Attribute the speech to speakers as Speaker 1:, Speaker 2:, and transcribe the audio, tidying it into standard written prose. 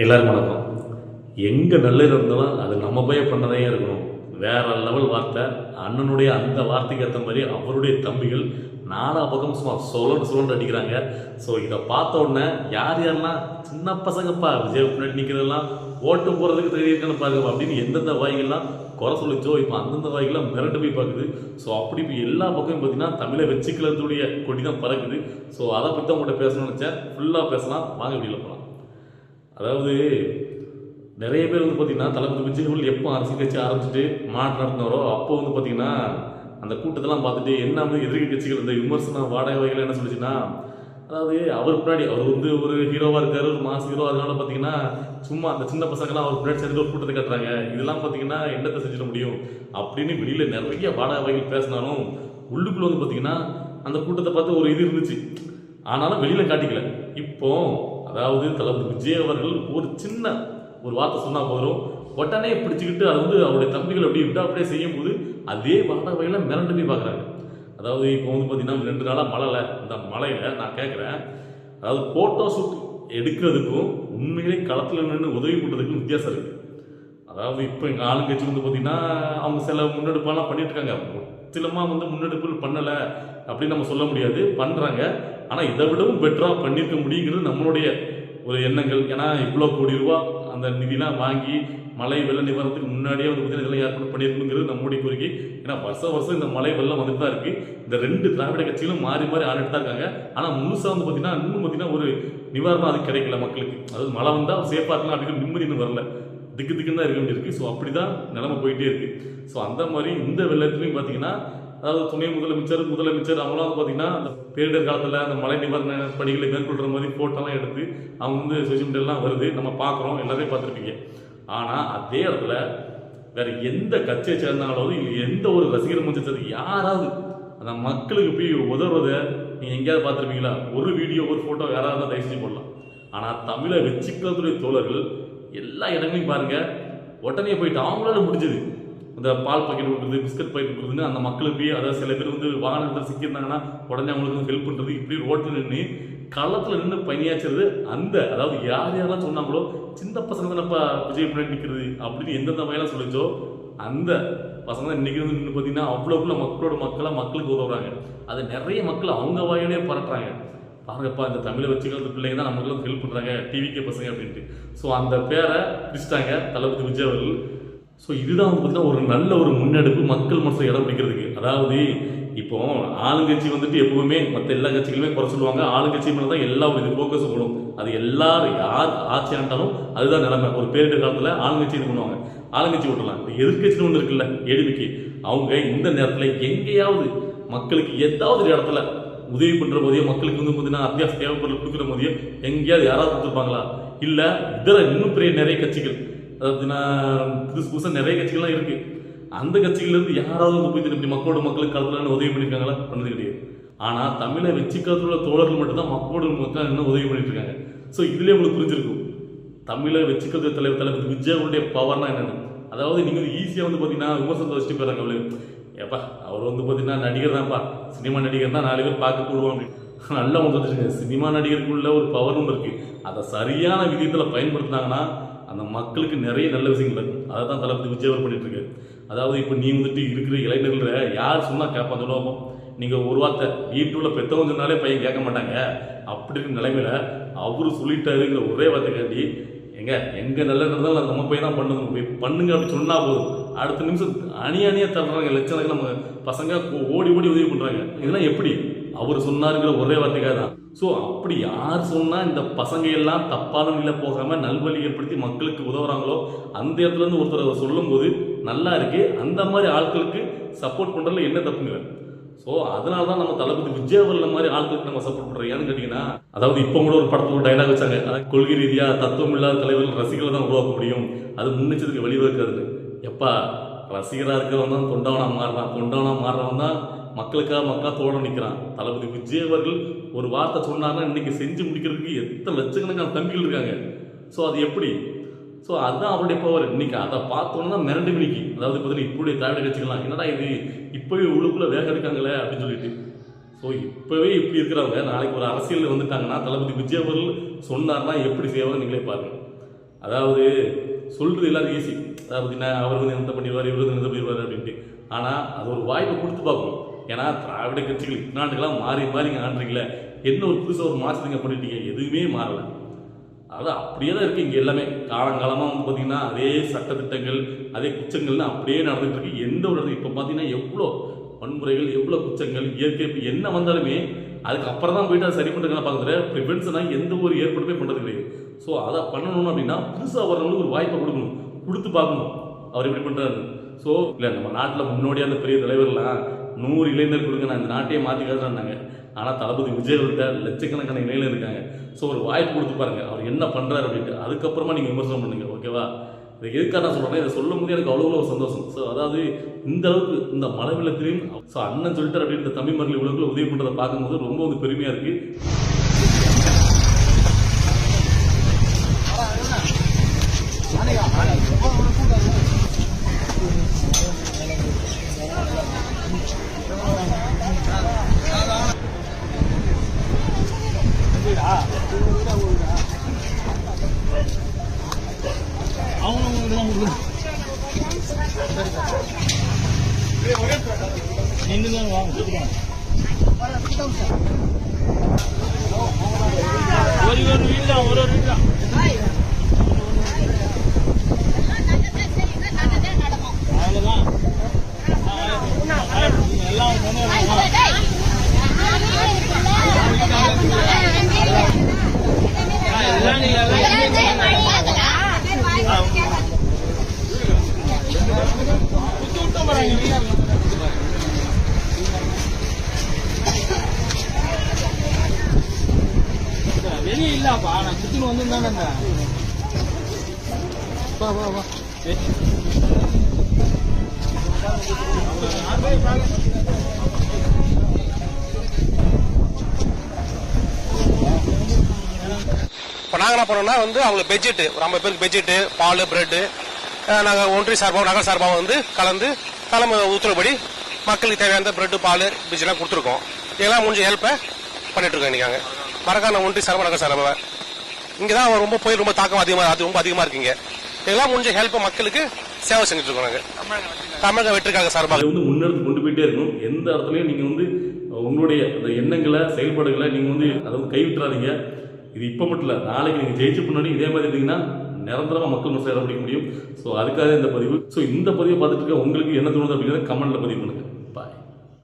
Speaker 1: எல்லாரும் வணக்கம். எங்கே நல்லது இருந்தாலும் அது நம்ம போய் பண்ணதே இருக்கணும். வேற லெவல் வார்த்தை. அண்ணனுடைய அந்த வார்த்தைக்கு ஏற்ற மாதிரி அவருடைய தம்பிகள் நாலா பக்கம் சும்மா சுழண்டு அடிக்கிறாங்க. ஸோ இதை பார்த்த உடனே யார் யாரெல்லாம் சின்ன பசங்கப்பா விஜய் முன்னாடி நிற்கிறதெல்லாம் ஓட்டு போகிறதுக்கு தெரியிருக்கான்னு பாருங்க அப்படின்னு எந்தெந்த வாய்கள்லாம் குறை சொல்லிச்சோ இப்போ அந்தந்த வாய்கள்லாம் மிரண்டு போய் பார்க்குது. ஸோ அப்படி இப்போ எல்லா பக்கமும் பார்த்தீங்கன்னா தமிழை வச்சுக்கிறதுடைய கொடி தான் பறக்குது. ஸோ அதை பற்றி தான் உங்கள்கிட்ட பேசணும்னு நினச்சேன். ஃபுல்லாக பேசலாம், வாங்க வீடியோவில் போகலாம். அதாவது நிறைய பேர் வந்து பார்த்திங்கன்னா தளபதி விஜய் எப்போ அரசியல் கட்சி ஆரம்பிச்சுட்டு மாநாடு நடத்தினாரோ அப்போ வந்து பார்த்திங்கன்னா அந்த கூட்டத்தெல்லாம் பார்த்துட்டு என்ன வந்து எதிர்க்க கட்சிகள் இந்த விமர்சனம் வாடகை வகைகள் என்ன சொல்லிச்சுன்னா, அதாவது அவர் பின்னாடி அவர் வந்து ஒரு ஹீரோவாக இருக்கார், ஒரு மாஸ் ஹீரோ. அதனால பார்த்தீங்கன்னா சும்மா அந்த சின்ன பசங்கள்லாம் அவர் பின்னாடி சேர்ந்து ஒரு கூட்டத்தை கட்டுறாங்க. இதெல்லாம் பார்த்தீங்கன்னா என்னத்தை செஞ்சிட முடியும் அப்படின்னு வெளியில் நிறைய வாடகை வகைகள் பேசினாலும் உள்ளுக்குள்ளே வந்து பார்த்திங்கன்னா அந்த கூட்டத்தை பார்த்து ஒரு இது இருந்துச்சு. ஆனாலும் வெளியில் காட்டிக்கல. இப்போ அதாவது தளபதி விஜய் அவர்கள் ஒரு சின்ன ஒரு வார்த்தை சொன்னால் போதும், உடனே பிடிச்சிக்கிட்டு அது வந்து அவருடைய தம்பிகள் அப்படி விட்டா அப்படியே செய்யும் போது அதே வாடகையில் மிரண்டு போய் பார்க்குறாங்க. அதாவது இப்போ வந்து பார்த்தீங்கன்னா 2 நாளாக மழையில் இந்த மழையில் நான் கேட்குறேன், அதாவது ஃபோட்டோ ஷூட் எடுக்கிறதுக்கும் உண்மையிலே களத்தில் நின்று உதவி பண்ணுறதுக்கும் வித்தியாசம் இருக்குது. அதாவது இப்போ எங்கள் ஆளுங்கட்சி வந்து பார்த்திங்கன்னா அவங்க சில முன்னெடுப்பெல்லாம் பண்ணிட்டு இருக்காங்க. முற்றிலுமாக வந்து முன்னெடுப்புகள் பண்ணலை அப்படின்னு நம்ம சொல்ல முடியாது, பண்ணுறாங்க. ஆனால் இதை விடவும் பெட்டராக பண்ணியிருக்க முடியுங்கிறது நம்மளுடைய ஒரு எண்ணங்கள். ஏன்னா இவ்வளோ கோடி ரூபா அந்த நிதிலாம் வாங்கி மழை வெள்ள நிவாரணத்துக்கு முன்னாடியே வந்து பார்த்தீங்கன்னா இதெல்லாம் ஏற்பாடு பண்ணியிருக்கணுங்கிறது நம்முடைய கோரிக்கை. ஏன்னா வருஷம் இந்த மழை வெள்ளம் வந்துட்டு தான் இருக்குது. இந்த 2 திராவிட கட்சிகளும் மாறி ஆடிட்டு தான் இருக்காங்க. ஆனால் முழுசாக வந்து பார்த்தீங்கன்னா இன்னும் பார்த்தீங்கன்னா ஒரு நிவாரணம் அது கிடைக்கல மக்களுக்கு. அதாவது மழை வந்தால் சேஃபாக இருக்கலாம் அப்படிங்கிற நிம்மதி இன்னும் வரல, திக்குன்னு தான் இருக்க வேண்டியிருக்கு. ஸோ அப்படி தான் நிலைமை போயிட்டே இருக்குது. ஸோ அந்த மாதிரி இந்த வெள்ளத்துலையும் பார்த்தீங்கன்னா அதாவது துணை முதலமைச்சர் அவங்களாம் வந்து பார்த்தீங்கன்னா அந்த பேரிடர் காலத்தில் அந்த மழை நிவாரண பணிகளை மேற்கொள்கிற மாதிரி ஃபோட்டோலாம் எடுத்து அவங்க வந்து சோசியல் மீடியாலாம் வருது, நம்ம பார்க்குறோம், எல்லாரையும் பார்த்துருப்பீங்க. ஆனால் அதே இடத்துல வேறு எந்த கட்சியை சேர்ந்தாலும் இல்லை எந்த ஒரு ரசிகர் மன்றத்தை யாராவது அந்த மக்களுக்கு போய் உதவுறதை நீங்கள் எங்கேயாவது பார்த்துருப்பீங்களா? ஒரு வீடியோ ஒரு ஃபோட்டோ யாராவது இருந்தால் தயவு செஞ்சு போடலாம். ஆனால் தமிழை வச்சுக்கிறதுடைய தோழர்கள் எல்லா இடங்களையும் பாருங்கள், உடனே போயிட்டு அவங்களால முடிஞ்சது இந்த பால் பாக்கெட் கொடுக்குறது, பிஸ்கட் பாக்கெட் கொடுக்குறதுன்னு அந்த மக்களுக்கு போய், அதாவது சில பேர் வந்து வாகனத்தில் சிக்கியிருந்தாங்கன்னா உடனே அவங்களுக்கு வந்து ஹெல்ப் பண்ணுறது, இப்படி ரோட்டில் நின்று களத்தில் நின்று பணியாச்சுறது. அந்த அதாவது யாரெல்லாம் சொன்னாங்களோ சின்ன பசங்க தானப்பா விஜய் பின்னாடி நிற்கிறது அப்படின்னு எந்தெந்த வகையெல்லாம் சொல்லிச்சோ அந்த பசங்க தான் இன்றைக்கி வந்து நின்று பார்த்தீங்கன்னா அவ்வளோக்குள்ள மக்களுக்கு உதவுறாங்க. அது நிறைய மக்கள் அவங்க வாயிலே பரட்டுறாங்க. பாருங்கப்பா இந்த தமிழை வச்சுக்கிறது பிள்ளைங்க தான் நமக்கு ஹெல்ப் பண்ணுறாங்க, டிவிக்கே பசங்க அப்படின்ட்டு. ஸோ அந்த பேரை பிடிச்சிட்டாங்க தளபதி விஜய் அவர்கள். ஸோ இதுதான் வந்து பார்த்தீங்கன்னா ஒரு நல்ல ஒரு முன்னெடுப்பு மக்கள் மனசில் இடம் பிடிக்கிறதுக்கு. அதாவது இப்போ ஆளுங்கட்சி வந்துட்டு எப்பவுமே மற்ற எல்லா கட்சிகளுமே குறை சொல்லுவாங்க, ஆளுங்கட்சி மேலே தான் எல்லா ஒரு இது ஃபோக்கஸ் போடும். அது எல்லாரும் யார் ஆட்சி ஆண்டாலும் அதுதான் நிலைமை. ஒரு பேரிடர் காலத்தில் ஆளுங்கட்சி இது பண்ணுவாங்க, ஆளுங்கட்சி விட்டுலாம். இந்த எதிர்கட்சின்னு ஒன்று இருக்குல்ல ஏடிபிக்கு, அவங்க இந்த நேரத்தில் எங்கேயாவது மக்களுக்கு ஏதாவது ஒரு இடத்துல உதவி பண்ணுற போதையோ மக்களுக்கு வந்து பார்த்தீங்கன்னா அத்தியாவசிய தேவைப்பொருள் கொடுக்குற போதையோ எங்கேயாவது யாராவது கொடுத்துருப்பாங்களா? இல்லை இதர இன்னும் பெரிய நிறைய கட்சிகள், அதாவது புதுசாக நிறைய கட்சிகள்லாம் இருக்குது, அந்த கட்சிகள்லேருந்து யாராவது வந்து போய் இப்படி மக்களுக்கு காலத்தில் உதவி பண்ணியிருக்காங்களா? பண்ணது கிடையாது. ஆனால் தமிழை வச்சுக்கிறதுல தோழர்கள் மட்டும்தான் மக்கள் இன்னும் உதவி பண்ணிட்டு இருக்காங்க. ஸோ இதுலேயே உங்களுக்கு புரிஞ்சிருக்கும் தமிழை வச்சுக்கிறது தளபதி விஜயனுடைய பவர்னா என்னென்னு. அதாவது நீங்கள் ஈஸியாக வந்து பார்த்தீங்கன்னா விமர்சனத்தை வச்சுட்டு போயிடறாங்க. அவளு ஏப்பா அவர் வந்து பார்த்தீங்கன்னா நடிகர் தான்ப்பா, சினிமா நடிகர் தான் 4 பேர் பார்க்க கூடுவோம் அப்படின்னு நல்லா வந்துச்சுங்க. சினிமா நடிகருக்குள்ள ஒரு பவர் ஒன்று இருக்குது. அதை சரியான விதத்தில் பயன்படுத்தினாங்கன்னா அந்த மக்களுக்கு நிறைய நல்ல விஷயங்கள் இருக்குது. அதை தான் தளபதி விஜய் அவர் பண்ணிட்டு இருக்காரு. அதாவது இப்போ நீ வந்துட்டு இருக்கிற இளைஞர்கள் யார் சொன்னால் கேட்பான் சொல்லுவோம். நீங்கள் ஒரு வார்த்தை வீட்டுள்ள பெற்றவங்க சொன்னாலே பையன் கேட்க மாட்டாங்க. அப்படி இருக்கிற நிலைமையில அவரு சொல்லிட்டாருங்கிற ஒரே வார்த்தை காட்டி எங்க நல்ல இருந்தாலும் அது நம்ம போய் தான் பண்ணணும், போய் பண்ணுங்க அப்படின்னு சொன்னால் போதும். அடுத்த நிமிஷம் அணியாக தள்ளுறாங்க, லட்சணங்கள் நம்ம பசங்க ஓடி உதவி பண்ணுறாங்க. இதெல்லாம் எப்படி அவர் சொன்னாருங்கிற ஒரே வார்த்தைக்காக தான். ஸோ அப்படி யார் சொன்னால் இந்த பசங்க எல்லாம் தப்பான நிலையில் போகாமல் நல்வழி ஏற்படுத்தி மக்களுக்கு உதவுறாங்களோ அந்த இடத்துலேருந்து ஒருத்தர் சொல்லும்போது நல்லா இருக்கு. அந்த மாதிரி ஆட்களுக்கு சப்போர்ட் பண்ணுறதுல என்ன தப்புங்க? ஸோ அதனால தான் நம்ம தளபதி விஜய் அவர்கள் மாதிரி ஆட்களுக்கு நம்ம சப்போர்ட் பண்ணுறோம். ஏன்னு கேட்டிங்கன்னா, அதாவது இப்போ கூட ஒரு படத்தில் ஒரு டைலாக் வச்சாங்க, அதாவது கொள்கை ரீதியாக தத்துவம் இல்லாத தலைவர்கள் ரசிகர்களை தான் உருவாக்க முடியும், அது முன்னெச்சரிக்கை வழிவகுக்காதுன்னு. எப்பா ரசிகராக இருக்கிறவன் தான் தொண்டவனாக மாறுறவன் தான் மக்களுக்காக தோட நிற்கிறான். தளபதி விஜய் அவர்கள் ஒரு வார்த்தை சொன்னார்னா இன்னைக்கு செஞ்சு முடிக்கிறதுக்கு எத்தனை லட்சக்கணக்கான தம்பிகள் இருக்காங்க. ஸோ அது எப்படி? ஸோ அதுதான் அவருடைய பவர். இன்னைக்கு அதை பார்த்தோன்னா தான் மிரண்டு மினிக்கு. அதாவது பார்த்தீங்கன்னா இப்படியே திராவிட கட்சிகள்லாம் என்னடா இது இப்போவே உள்ளுக்குள்ளே வேக எடுக்காங்களே அப்படின்னு சொல்லிட்டு. ஸோ இப்போவே இப்படி இருக்கிறவங்க நாளைக்கு ஒரு அரசியலில் வந்துட்டாங்கன்னா தளபதி விஜய் அவர்கள் சொன்னார்னா எப்படி செய்வாங்க நீங்களே பாருங்கள். அதாவது சொல்கிறது எல்லாரும் ஈஸி. அதாவது பார்த்தீங்கன்னா அவர் வந்து என்ன பண்ணிடுவார், இவர் வந்து என்ன பண்ணிடுவார் அப்படின்ட்டு. ஆனால் அது ஒரு வாய்ப்பை கொடுத்து பார்க்கணும். ஏன்னா திராவிட கட்சிகள் இந்நாட்டுக்கெல்லாம் மாறி மாறி இங்கே ஆண்டுறீங்களே, என்ன ஒரு புதுசாக ஒரு மாற்றத்துங்க பண்ணிட்டீங்க, எதுவுமே மாறலை. அதாவது அப்படியே தான் இருக்குது இங்கே எல்லாமே. காலங்காலமாக வந்து பார்த்திங்கன்னா அதே சட்டத்திட்டங்கள் அதே குற்றங்கள்னு அப்படியே நடந்துகிட்டு இருக்கு. எந்த ஒரு இடத்துல இப்போ பார்த்தீங்கன்னா எவ்வளோ வன்முறைகள், எவ்வளோ குற்றங்கள், இயற்கை என்ன வந்தாலுமே அதுக்கப்புறம் தான் போயிட்டு அதை சரி பண்ணுறதுக்கான பார்க்குற ப்ரிவென்ஷனாக எந்த ஒரு ஏற்பாடுமே பண்ணுறது கிடையாது. ஸோ அதை பண்ணணும் அப்படின்னா புதுசாக வர்றவங்களுக்கு ஒரு வாய்ப்பை கொடுக்கணும், கொடுத்து பார்க்கணும் அவர் எப்படி பண்ணுறாரு. ஸோ இல்லை நம்ம நாட்டில் முன்னோடியாக அந்த பெரிய தலைவர்லாம் 100 இளைஞர் கொடுங்க நான் இந்த நாட்டையே மாற்றி காட்டுறாங்க. ஆனால் தளபதி விஜய் அவர்கிட்ட லட்சக்கணக்கான இளைஞர் இருக்காங்க. ஸோ ஒரு வாய்ப்பு கொடுத்து பாருங்க அவர் என்ன பண்ணுறாரு அப்படின்ட்டு. அதுக்கப்புறமா நீங்கள் விமர்சனம் பண்ணுங்க, ஓகேவா? இதை எதுக்காக நான் சொல்கிறேன்னா, இதை சொல்லும் போது எனக்கு அவ்வளோ ஒரு சந்தோஷம். ஸோ அதாவது இந்த அளவுக்கு இந்த மழை வெள்ளத்திலையும் ஸோ அண்ணன் சொல்லிட்டார் அப்படின்ற தமிழ் மக்களை இவ்வளோக்குள்ள உதவி பண்ணுறதை பார்க்கும்போது ரொம்ப வந்து பெருமையாக இருக்குது.
Speaker 2: ஒரு வீடு தான், ஒரு வீடு தான். அவ்வளோதான் எல்லாம் வெளியே இல்லப்பா, நான் சுத்தின்னு வந்துருந்தாங்க. வா வா வா
Speaker 3: இப்போ நாங்கள் என்ன பண்ணோம்னா வந்து அவங்களுக்கு பெட்ஜெட்டு ஒரு 50 பேருக்கு பெட்ஜெட்டு, பால், பிரெட்டு நாங்கள் ஒன்றிய சார்பாக நகர சார்பாக வந்து கலந்து தலைமை உத்தரவுப்படி மக்களுக்கு தேவையான பிரெட்டு, பால், பிஜெல்லாம் கொடுத்துருக்கோம். இதெல்லாம் முடிஞ்ச ஹெல்ப்பை பண்ணிட்டு இருக்கோம். இன்னைக்கு மறக்காம ஒன்றிய சார்பாக நகர சார்பாக இங்கே தான் ரொம்ப போய் ரொம்ப தாக்கம் அதிகமாக ரொம்ப அதிகமாக இருக்குங்க. இதெல்லாம் முடிஞ்ச ஹெல்ப்பை மக்களுக்கு சேவை செஞ்சுட்டு இருக்கோம். நாங்கள் தமிழக வெற்றிக்காக சார்பாக
Speaker 1: வந்து முன்னெடுத்து கொண்டு போயிட்டே இருக்கணும். எந்த இடத்துலையும் நீங்கள் வந்து உங்களுடைய அந்த எண்ணங்களை, செயல்பாடுகளை நீங்கள் வந்து அதை வந்து கைவிட்டுறாதீங்க. இது இப்போ மட்டும் இல்லை, நாளைக்கு நீங்கள் ஜெயிச்சு முன்னாடி இதே மாதிரி இருந்தீங்கன்னா நிரந்தரமாக மக்கள் மனசில் இடம் பிடிக்க முடியும். ஸோ அதுக்காக இந்த பதிவு. ஸோ இந்த பதிவை பார்த்துட்டு இருக்க உங்களுக்கு என்ன தோணுது அப்படிங்கிறத கமெண்ட்டில் பதிவு பண்ணுங்கள்.